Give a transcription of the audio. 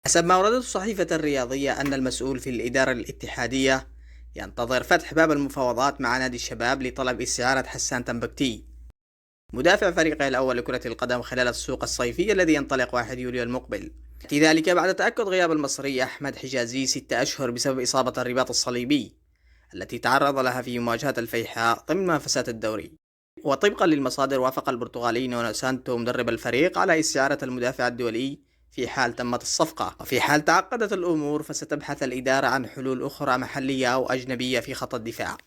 حسب ما وردته الصحيفة الرياضية أن المسؤول في الإدارة الاتحادية ينتظر فتح باب المفاوضات مع نادي الشباب لطلب استعارة حسان تنبكتي مدافع فريقه الأول لكرة القدم خلال السوق الصيفي الذي ينطلق 1 يوليو المقبل. يأتي ذلك بعد تأكد غياب المصري أحمد حجازي 6 أشهر بسبب إصابة الرباط الصليبي التي تعرض لها في مواجهة الفيحاء ضمن منافسات الدوري. وطبقا للمصادر وافق البرتغالي نونو سانتو مدرب الفريق على استعارة المدافع الدولي في حال تمت الصفقة، وفي حال تعقدت الأمور فستبحث الإدارة عن حلول أخرى محلية أو أجنبية في خط الدفاع.